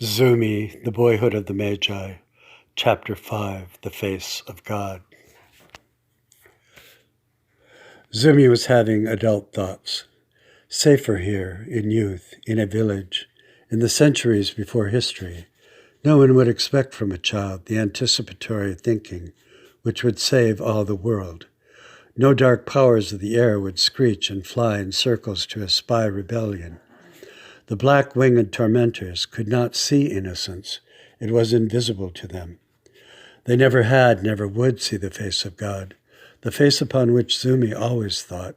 Zoomi, the Boyhood of the Magi, Chapter 5, The Face of God. Zoomi was having adult thoughts. Safer here, in youth, in a village, in the centuries before history. No one would expect from a child the anticipatory thinking which would save all the world. No dark powers of the air would screech and fly in circles to espy rebellion. The black-winged tormentors could not see innocence. It was invisible to them. They never had, never would see the face of God, the face upon which Zoomi always thought,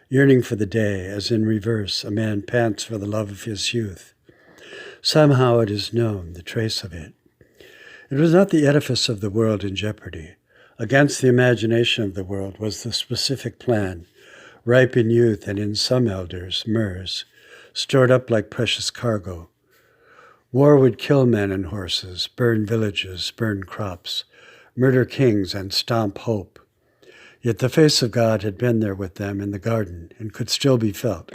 yearning for the day, as in reverse a man pants for the love of his youth. Somehow it is known, the trace of it. It was not the edifice of the world in jeopardy. Against the imagination of the world was the specific plan, ripe in youth and in some elders, myrrhs, stored up like precious cargo. War would kill men and horses, burn villages, burn crops, murder kings, and stomp hope. Yet the face of God had been there with them in the garden and could still be felt.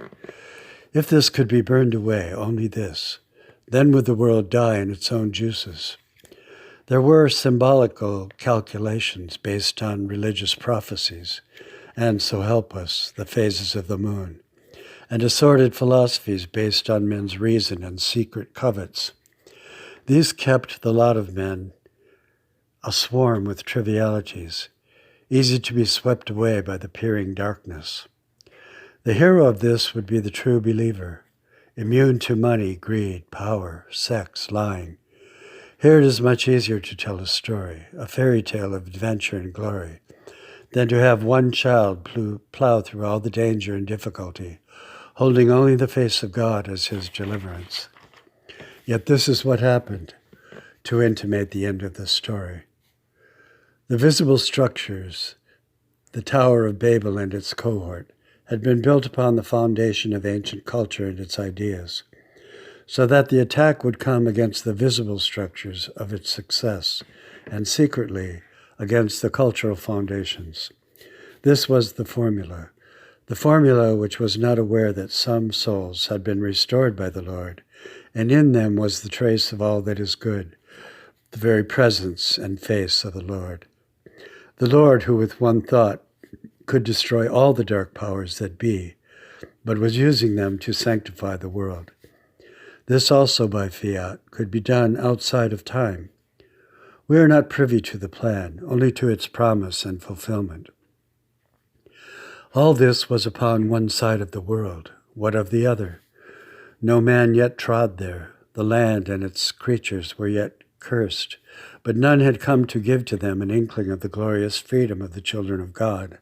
If this could be burned away, only this, then would the world die in its own juices. There were symbolical calculations based on religious prophecies, and, so help us, the phases of the moon, and assorted philosophies based on men's reason and secret covets. These kept the lot of men aswarm with trivialities, easy to be swept away by the peering darkness. The hero of this would be the true believer, immune to money, greed, power, sex, lying. Here it is much easier to tell a story, a fairy tale of adventure and glory, than to have one child plow through all the danger and difficulty, holding only the face of God as his deliverance. Yet this is what happened, to intimate the end of the story. The visible structures, the Tower of Babel and its cohort, had been built upon the foundation of ancient culture and its ideas, so that the attack would come against the visible structures of its success, and secretly against the cultural foundations. This was the formula which was not aware that some souls had been restored by the Lord, and in them was the trace of all that is good, the very presence and face of the Lord. The Lord, who with one thought could destroy all the dark powers that be, but was using them to sanctify the world. This also by fiat could be done outside of time. We are not privy to the plan, only to its promise and fulfillment. All this was upon one side of the world. What of the other? No man yet trod there. The land and its creatures were yet cursed, but none had come to give to them an inkling of the glorious freedom of the children of God.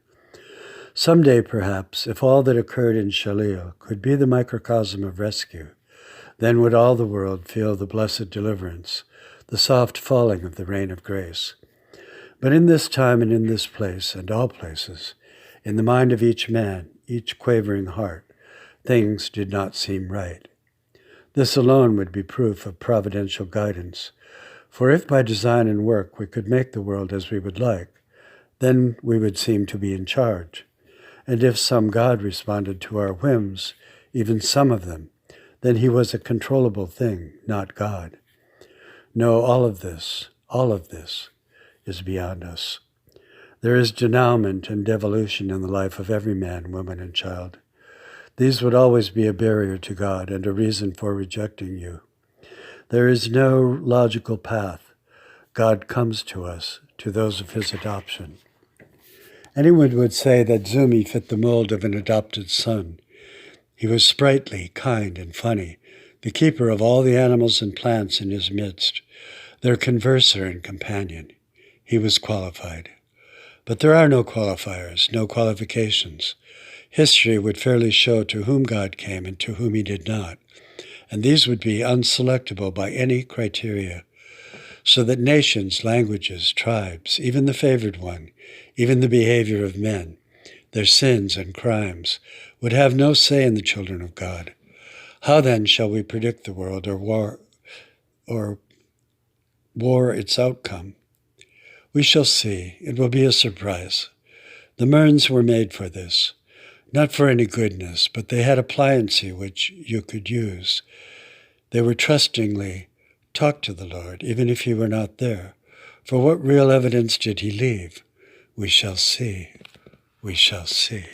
Some day, perhaps, if all that occurred in Shalil could be the microcosm of rescue, then would all the world feel the blessed deliverance, the soft falling of the rain of grace. But in this time and in this place and all places, in the mind of each man, each quavering heart, things did not seem right. This alone would be proof of providential guidance, for if by design and work we could make the world as we would like, then we would seem to be in charge. And if some God responded to our whims, even some of them, then he was a controllable thing, not God. No, all of this is beyond us. There is denouement and devolution in the life of every man, woman, and child. These would always be a barrier to God and a reason for rejecting you. There is no logical path. God comes to us, to those of his adoption. Anyone would say that Zoomi fit the mold of an adopted son. He was sprightly, kind, and funny, the keeper of all the animals and plants in his midst, their converser and companion. He was qualified. But there are no qualifiers, no qualifications. History would fairly show to whom God came and to whom he did not, and these would be unselectable by any criteria, so that nations, languages, tribes, even the favored one, even the behavior of men, their sins and crimes, would have no say in the children of God. How then shall we predict the world or war its outcome? We shall see. It will be a surprise. The Myrns were made for this, not for any goodness, but they had a pliancy which you could use. They were trustingly Talk to the Lord, even if he were not there. For what real evidence did he leave? We shall see. We shall see.